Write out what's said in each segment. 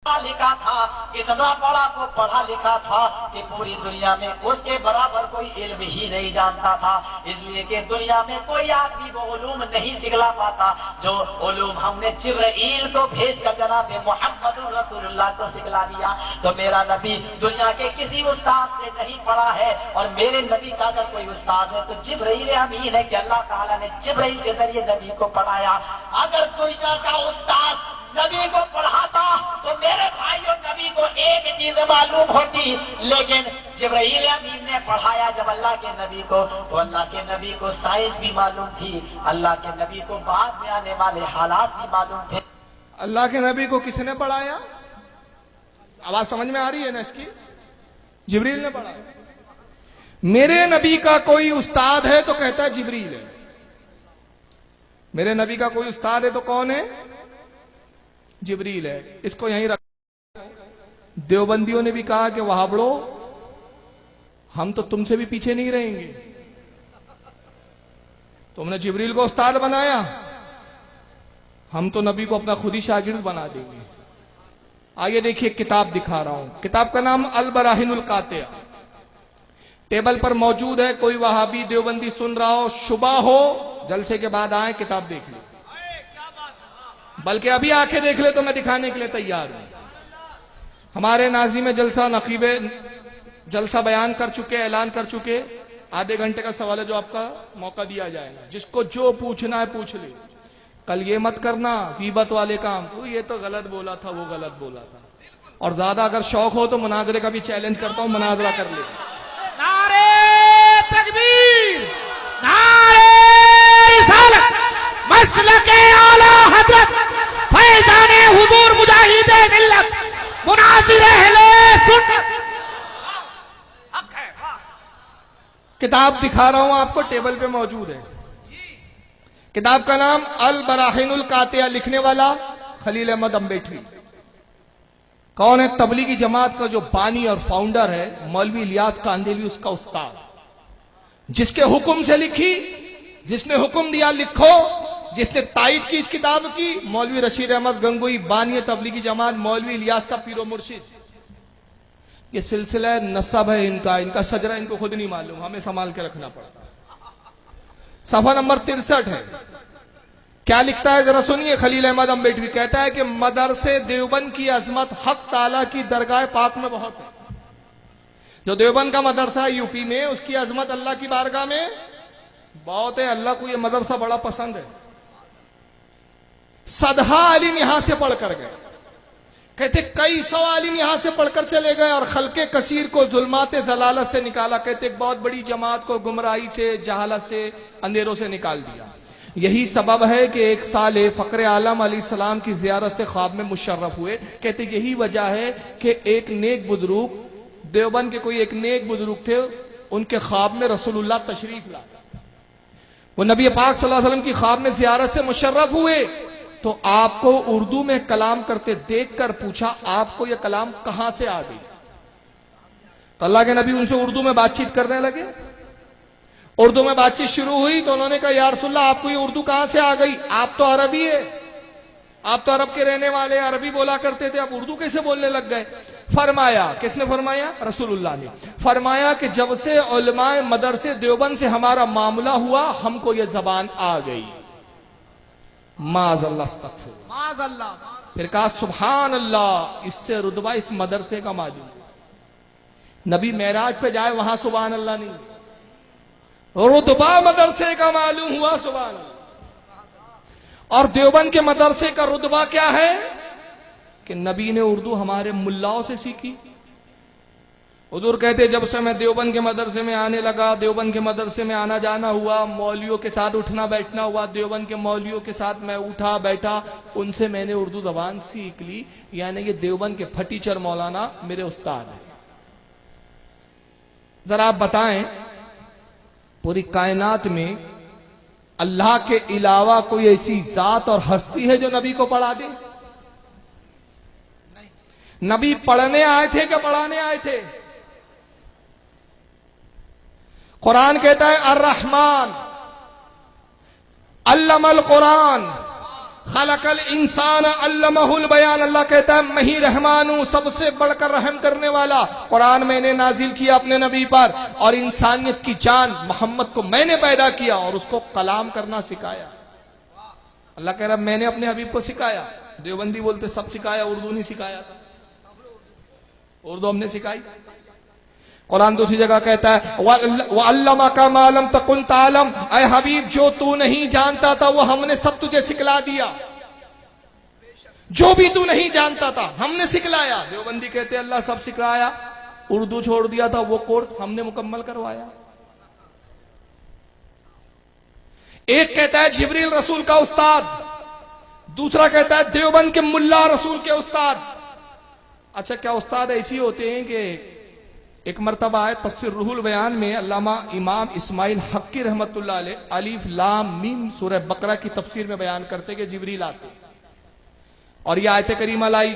पढ़ा लिखा था, इतना बड़ा वो पढ़ा लिखा था कि पूरी दुनिया में उसके बराबर कोई इल्म ही नहीं जानता था। इसलिए कि दुनिया में कोई आदमी वो उलूम नहीं सिखला पाता जो उलूम हमने जिब्राइल को भेजकर जनाब मोहम्मद रसूलुल्लाह को सिखला दिया। तो मेरा नबी दुनिया के किसी उस्ताद से नहीं पढ़ा है, और मेरे नबी का अगर कोई उस्ताद है तो जिब्राइल अमीन है कि अल्लाह ताला ने जिब्राइल के जरिए नबी को पढ़ाया। अगर दुनिया का उस्ताद नबी को पढ़ाता तो मेरे भाइयों नबी को एक चीज मालूम होती, लेकिन जिब्राइल अमीन ने पढ़ाया जब अल्लाह के नबी को, तो अल्लाह के नबी को साइंस भी मालूम थी, अल्लाह के नबी को बाद में आने वाले हालात भी मालूम थे। अल्लाह के नबी को किसने पढ़ाया? आवाज समझ में आ रही है ना इसकी? जिब्रील ने पढ़ाया। मेरे नबी का कोई उस्ताद है तो कहता है जिब्रील है। मेरे नबी का कोई उस्ताद है तो कौन है? जिब्रील है। इसको यहीं रख। देवबंदियों ने भी कहा कि वहाबड़ो, हम तो तुमसे भी पीछे नहीं रहेंगे, तुमने जिब्रील को उस्ताद बनाया, हम तो नबी को अपना खुद ही शागिर्द बना देंगे। आइए देखिए, किताब दिखा रहा हूं। किताब का नाम अल बराहिनुल कातिया, टेबल पर मौजूद है। कोई वहाबी देवबंदी सुन रहा हो, शुबा हो, जलसे के बाद आए, किताब देख ले, बल्कि अभी आंखें देख ले तो मैं दिखाने के लिए तैयार हूं। हमारे नाज़िम जलसा नकीबे जलसा बयान कर चुके, ऐलान कर चुके। आधे घंटे का सवाल है जो आपका मौका दिया जाएगा, जिसको जो पूछना है पूछ ले। कल ये मत करना गीबत वाले काम, तो ये तो गलत बोला था, वो गलत बोला था। और ज्यादा अगर शौक हो तो मुनाजरे का भी चैलेंज करता हूं, मुनाजरा कर ले। नारे तकबीर, नारे रिसालत, मसलके आला हजरत फैजाने हुजूर मुजाहिदे मिल्लत मुनासिर अहले सुन्नत। किताब दिखा रहा हूं आपको, टेबल पे मौजूद है। किताब का नाम अल बराहिनुल कातिया, लिखने वाला खलील अहमद अम्बेठी। कौन है? तबलीगी जमात का जो बानी और फाउंडर है मौलवी इलियास कांदेली, उसका उस्ताद, जिसके हुक्म से लिखी, जिसने हुक्म दिया लिखो, जिसने तायद की इस किताब की, मौलवी रशीद अहमद गंगोई, बानी तबलीगी जमात, मौलवी इलियास का पीरो मुर्शिद। ये सिलसिला नसब है इनका सजरा इनको खुद नहीं मालूम, हमें संभाल के रखना पड़ता। सफा नंबर 63 है। क्या लिखता है जरा सुनिए। खलील अहमद अम्बेडवी कहता है कि मदरसे देवबंद की अजमत हक ताला की दरगाह पाक में बहुत है। जो देवबंद का मदरसा है यूपी में, उसकी अजमत अल्लाह की बारगाह में बहुत है। अल्लाह को यह मदरसा बड़ा पसंद है। सदहा आलिम यहां से पढ़कर गए, कहते कई सौ आलिम यहां से पढ़कर चले गए और खलके कसीर को जुल्मात जलालत से निकाला। कहते एक बहुत बड़ी जमात को गुमराही से, जहालत से, अंधेरों से निकाल दिया। यही सबब है कि एक साल फक्र आलम अलैहिस्सलाम की जियारत से ख्वाब में मुशर्रफ हुए। कहते यही वजह है कि एक नेक बुजुर्ग, देवबंद के कोई एक नेक बुजुर्ग थे, उनके ख्वाब में रसूलुल्लाह तशरीफ लाए। वो नबी पाक सल्लल्लाहु अलैहि वसल्लम की ख्वाब में जियारत से मुशर्रफ हुए, तो आपको उर्दू में कलाम करते देखकर पूछा, आपको यह कलाम कहां से आ गई? तो अल्लाह के नबी उनसे उर्दू में बातचीत करने लगे। उर्दू में बातचीत शुरू हुई तो उन्होंने कहा, या रसूलल्लाह आपको ये उर्दू कहां से आ गई? आप तो अरबी है, आप तो अरब के रहने वाले, अरबी बोला करते थे, आप उर्दू कैसे बोलने लग गए? फरमाया, किसने फरमाया? रसूलुल्लाह ने फरमाया कि जब से उलमाए मदरसे देवबंद से हमारा मामला हुआ, हमको ये जबान आ गई। माज़अल्लाह, माज़अल्लाह। फिर कहा सुभान अल्लाह, इससे रुतबा इस मदरसे का मालूम। नबी मेराज पे जाए वहां सुभान अल्लाह नहीं, रुतबा मदरसे का मालूम हुआ, सुभान अल्लाह। और देवबंद के मदरसे का रुतबा क्या है कि नबी ने उर्दू हमारे मुल्लाओं से सीखी। हुजूर कहते जब से मैं देवबंद के मदरसे में आने लगा, देवबंद के मदरसे में आना जाना हुआ, मौलवियों के साथ उठना बैठना हुआ, देवबंद के मौलवियों के साथ मैं उठा बैठा, उनसे मैंने उर्दू जबान सीख ली। यानी ये देवबंद के फटीचर मौलाना मेरे उस्ताद हैं। जरा आप बताएं, पूरी कायनात में अल्लाह के अलावा कोई ऐसी जात और हस्ती है जो नबी को पढ़ा दे? नबी पढ़ने आए थे क्या पढ़ाने आए थे? कुरान कहता है अर्रहमान अल्लमल कुरान खलकल इंसान अल्लमहुल बयान, अल्लाह कहता है मैं ही रहमान हूं, सबसे बढ़कर रहम करने वाला। कुरान मैंने नाजिल किया अपने नबी पर, और इंसानियत की जान मोहम्मद को मैंने पैदा किया और उसको कलाम करना सिखाया। अल्लाह कह रहा मैंने अपने हबीब को सिखाया। देवबंदी बोलते सब सिखाया, उर्दू नहीं सिखाया था, उर्दू हमने सिखाई। कुरान दूसरी जगह कहता है वअल्लमका मा लम तकुन तालम, ऐ हबीब जो तू नहीं जानता था वो हमने सब तुझे सिखला दिया। जो भी तू नहीं जानता था हमने सिखलाया। देवबंदी कहते अल्लाह सब सिखाया, उर्दू छोड़ दिया था, वो कोर्स हमने मुकम्मल करवाया। एक कहता है जिब्रील रसूल का उस्ताद, दूसरा कहता है देवबंद के मुल्ला रसूल के उस्ताद। अच्छा, क्या उस्ताद ऐसे होते हैं कि एक मरतबा है तफसीर रूहुल बयान में अल्लामा इमाम इस्माइल हक्की रहमतुल्लाह अलैह अलिफ लाम मीम सूरह बकरा की तफसीर में बयान करते कि जिब्रील आते और ये आयत करीमा लाई।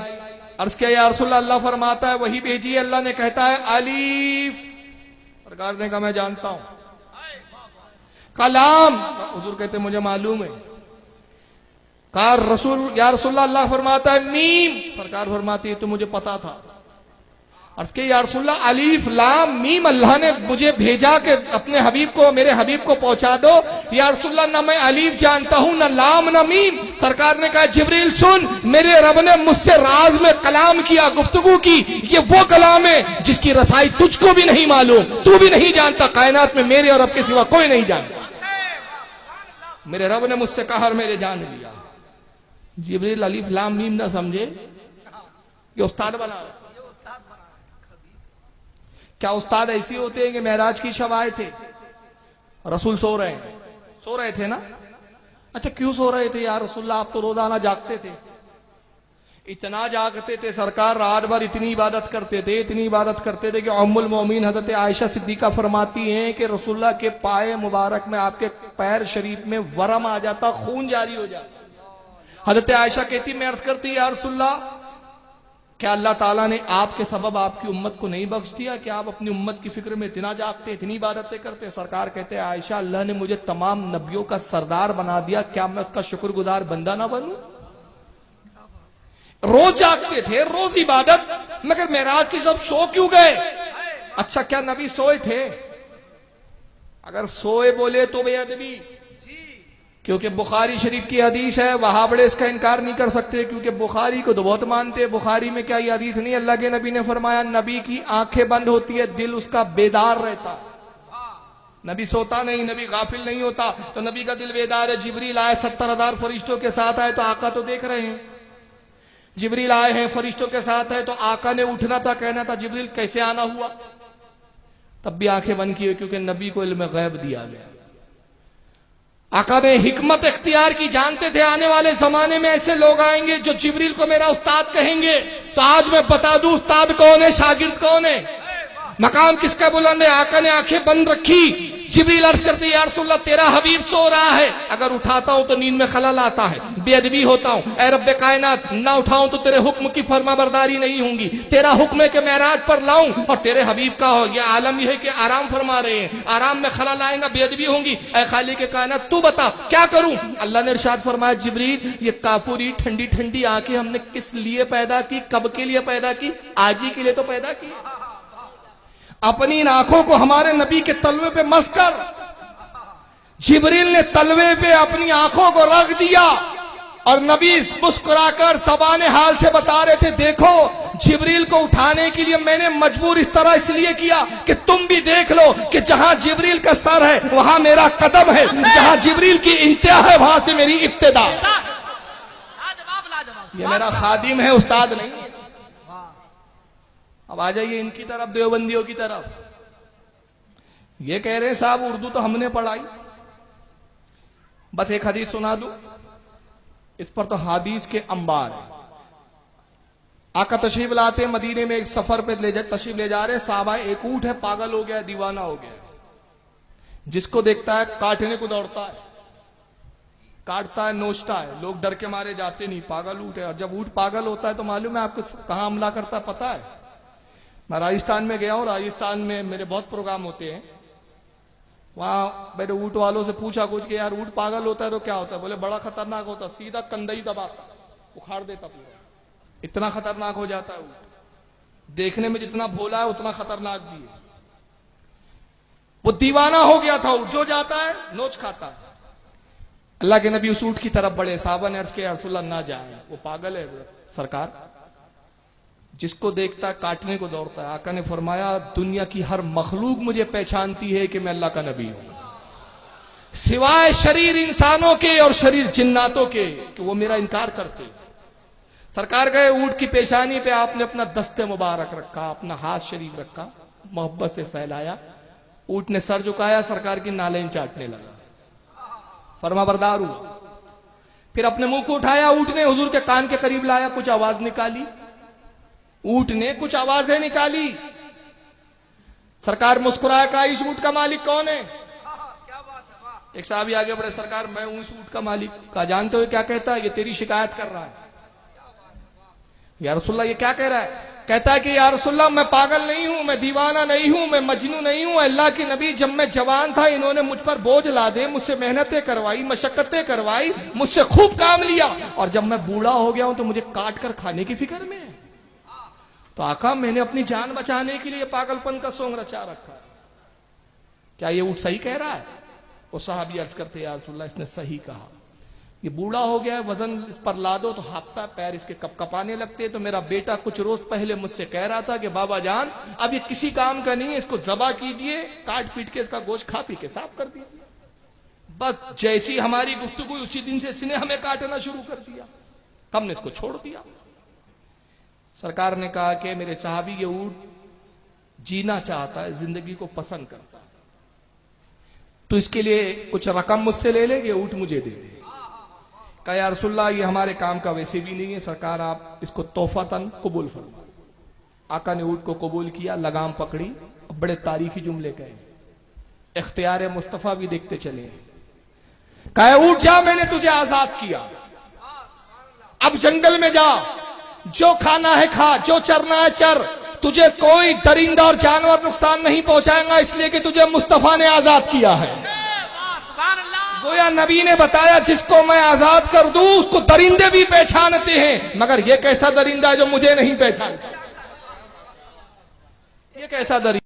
अर्ज किया या रसूलल्लाह, अल्लाह फरमाता है वही भेजी है। अल्लाह ने कहता है अलीफ, सरकार ने कहा मैं जानता हूं। कलाम, हुजूर कहते मुझे मालूम है। कहा रसूल या रसूलल्लाह, अल्लाह फरमाता है मीम, सरकार फरमाती है तो मुझे पता था। अर्ज के या रसूलल्लाह अलीफ लाम मीम अल्लाह ने मुझे भेजा कि अपने हबीब को, मेरे हबीब को पहुंचा दो। या रसूलल्लाह ना मैं अलीफ जानता हूं ना लाम ना मीम। सरकार ने कहा जिब्रील सुन, मेरे रब ने मुझसे राज में कलाम किया, गुफ्तगू की। ये वो कलाम है जिसकी रसाई तुझको भी नहीं मालूम, तू भी नहीं जानता, कायनात में मेरे और रब के सिवा कोई नहीं जानता। मेरे रब ने मुझसे कहा और मेरे जान लिया। जिब्रील अलीफ लाम मीम ना समझे, ये उस्ताद बना। क्या उस्ताद ऐसे होते हैं कि महराज की शब आए थे, रसूल सो रहे थे ना? अच्छा क्यों सो रहे थे यार रसूलल्लाह, आप तो रोजाना जागते थे। इतना जागते थे सरकार, रात भर इतनी इबादत करते थे, इतनी इबादत करते थे कि उम्मुल मोमिन हजरत आयशा सिद्दीका फरमाती हैं कि रसूलल्लाह के पाए मुबारक में, आपके पैर शरीफ में वरम आ जाता, खून जारी हो जाता। हजरत आयशा कहती मैं अर्ज करती या रसूलल्लाह, क्या अल्लाह ताला ने आपके सबब आपकी उम्मत को नहीं बख्श दिया कि आप अपनी उम्मत की फिक्र में इतना जागते, इतनी इबादतें करते? सरकार कहते हैं आयशा, अल्लाह ने मुझे तमाम नबियों का सरदार बना दिया, क्या मैं उसका शुक्रगुजार बंदा ना बनूं? रोज जागते थे, रोज इबादत, मगर मेराज की सब सो क्यों गए? अच्छा क्या नबी सोए थे? अगर सोए बोले तो बेअदबी, क्योंकि बुखारी शरीफ की हदीस है, वहां बड़े इसका इनकार नहीं कर सकते क्योंकि बुखारी को तो बहुत मानते हैं। बुखारी में क्या ये हदीस नहीं? अल्लाह के नबी ने फरमाया नबी की आंखें बंद होती है, दिल उसका बेदार रहता। नबी सोता नहीं, नबी गाफिल नहीं होता, तो नबी का दिल बेदार है। जिब्रील आए 70,000 फरिश्तों के साथ आए तो आका तो देख रहे हैं। जिब्रील आए हैं फरिश्तों के साथ है तो आका ने उठना था, कहना था जिब्रील कैसे आना हुआ, तब भी आंखें बंद की क्योंकि नबी को इल्म गैब दिया गया। आका ने हिकमत इख्तियार की, जानते थे आने वाले जमाने में ऐसे लोग आएंगे जो जिब्रील को मेरा उस्ताद कहेंगे। तो आज मैं बता दूं उस्ताद कौन है, शागिर्द कौन है, मकाम किसका बुलंद है। आका ने आंखें बंद रखी, जिब्रील अर्ज करते या रसूलल्लाह तेरा हबीब सो रहा है, अगर उठाता हूं तो नींद में खलल आता है, बेअदबी होता हूं। ऐ रब्बे कायनात, ना उठाऊं तो तेरे हुक्म की फरमाबरदारी नहीं होंगी, तेरा हुक्म है कि मेराज पर लाऊं और तेरे हबीब का हो। यह आलम यह है कि आराम फरमा रहे हैं, आराम में खलल आएगा, बेअदबी होंगी। ऐ खालिक कायनात तू बता क्या करूं? अल्लाह ने इरशाद फरमाया जिब्रील ये काफुरी ठंडी ठंडी आंखें हमने किस लिए पैदा की, कब के लिए पैदा की? आज ही के लिए तो पैदा की। अपनी इन आंखों को हमारे नबी के तलवे पे मस कर। जिब्रील ने तलवे पे अपनी आंखों को रख दिया और नबी मुस्कुराकर ज़बान हाल से बता रहे थे देखो जिब्रील को उठाने के लिए मैंने मजबूर इस तरह इसलिए किया कि तुम भी देख लो कि जहां जिब्रील का सर है वहां मेरा कदम है, जहां जिब्रील की इंतहा है वहां से मेरी इब्तिदा। ये मेरा खादिम है, उस्ताद नहीं है। अब आ जाइए इनकी तरफ, देवबंदियों की तरफ। ये कह रहे हैं साहब उर्दू तो हमने पढ़ाई। बस एक हदीस सुना दूं, इस पर तो हदीस के अंबार है। आका तशरीफ लाते मदीने में, एक सफर पे तशरीफ ले जा रहे साहबा, एक ऊंट है पागल हो गया, दीवाना हो गया, जिसको देखता है काटने को दौड़ता है, काटता है, नोचता है। लोग डर के मारे जाते नहीं, पागल ऊंट है। और जब ऊंट पागल होता है तो मालूम है आपको कहां हमला करता है पता है? मैं राजस्थान में गया हूं, राजस्थान में मेरे बहुत प्रोग्राम होते हैं। वहां मैंने ऊँट वालों से पूछा कुछ कि यार ऊँट पागल होता है तो क्या होता है? बोले बड़ा खतरनाक होता है, सीधा कंधई दबाता, उखाड़ देता पूरा, इतना खतरनाक हो जाता है ऊँट। देखने में जितना भोला है उतना खतरनाक भी है। वो दीवाना हो गया था ऊँट, जो जाता है नोच खाता है। अल्लाह के नबी उस ऊँट की तरफ बढ़े, साहबा ने अर्ज किया रसूलल्लाह ना जाए, वो पागल है सरकार, जिसको देखता काटने को दौड़ता है। आका ने फरमाया दुनिया की हर मखलूक मुझे पहचानती है कि मैं अल्लाह का नबी हूं, सिवाय शरीर इंसानों के और शरीर जिन्नातों के, कि वो मेरा इनकार करते। सरकार गए, ऊँट की पेशानी पे आपने अपना दस्ते मुबारक रखा, अपना हाथ शरीफ रखा, मोहब्बत से फैलाया। ऊँट ने सर झुकाया, सरकार की नालें चाटने लगा, फरमाबरदार हुआ। फिर अपने मुंह को उठाया, ऊँट ने हुजूर के कान के करीब लाया, कुछ आवाज निकाली, ऊँट ने कुछ आवाजें निकाली। सरकार मुस्कुराया, कहा इस ऊँट का मालिक कौन है? एक साहब आगे बढ़े, सरकार मैं हूं इस ऊँट का मालिक। कहा जानते हो क्या कहता है? ये तेरी शिकायत कर रहा है। या रसूलल्लाह ये क्या कह रहा है? कहता है कि या रसूलल्लाह मैं पागल नहीं हूं, मैं दीवाना नहीं हूं, मैं मजनू नहीं हूं। अल्लाह के नबी जब मैं जवान था इन्होंने मुझ पर बोझ लादे, मुझसे मेहनतें करवाई, मशक्कतें करवाई, मुझसे खूब काम लिया, और जब मैं बूढ़ा हो गया हूं तो मुझे काट कर खाने की फिक्र में है। तो आका मैंने अपनी जान बचाने के लिए पागलपन का सोंग रचा रखा है। क्या ये ऊँट सही कह रहा है? वो साहबी अर्ज करते या रसूलल्लाह इसने सही कहा, ये बूढ़ा हो गया है, वजन इस पर ला दो तो हाफता, पैर इसके कपकपाने लगते हैं। तो मेरा बेटा कुछ रोज पहले मुझसे कह रहा था कि बाबा जान अब ये किसी काम का नहीं है, इसको ज़बा कीजिए, काट पीट के इसका गोश्त खा पी के साफ कर दीजिए। बस जैसी हमारी गुफ्तगू उसी दिन से इसने हमें काटना शुरू कर दिया, हमने इसको छोड़ दिया। सरकार ने कहा कि मेरे साहबी ये ऊँट जीना चाहता है, जिंदगी को पसंद करता है, तो इसके लिए कुछ रकम मुझसे ले ले, ये ऊँट मुझे दे दे। कहा या रसूलल्लाह ये हमारे काम का वैसे भी नहीं है, सरकार आप इसको तोहफतन कबूल फरमा। आका ने ऊँट को कबूल किया, लगाम पकड़ी। बड़े तारीखी जुमले कहे, इख्तियार मुस्तफा भी देखते चले। कहा ऊँट जा, मैंने तुझे आजाद किया, अब जंगल में जा, जो खाना है खा, जो चरना है चर, तुझे कोई दरिंदा और जानवर नुकसान नहीं पहुंचाएगा, इसलिए कि तुझे मुस्तफा ने आजाद किया है। गोया नबी ने बताया जिसको मैं आजाद कर दूं उसको दरिंदे भी पहचानते हैं, मगर ये कैसा दरिंदा है जो मुझे नहीं पहचानता? ये कैसा दरिंदा?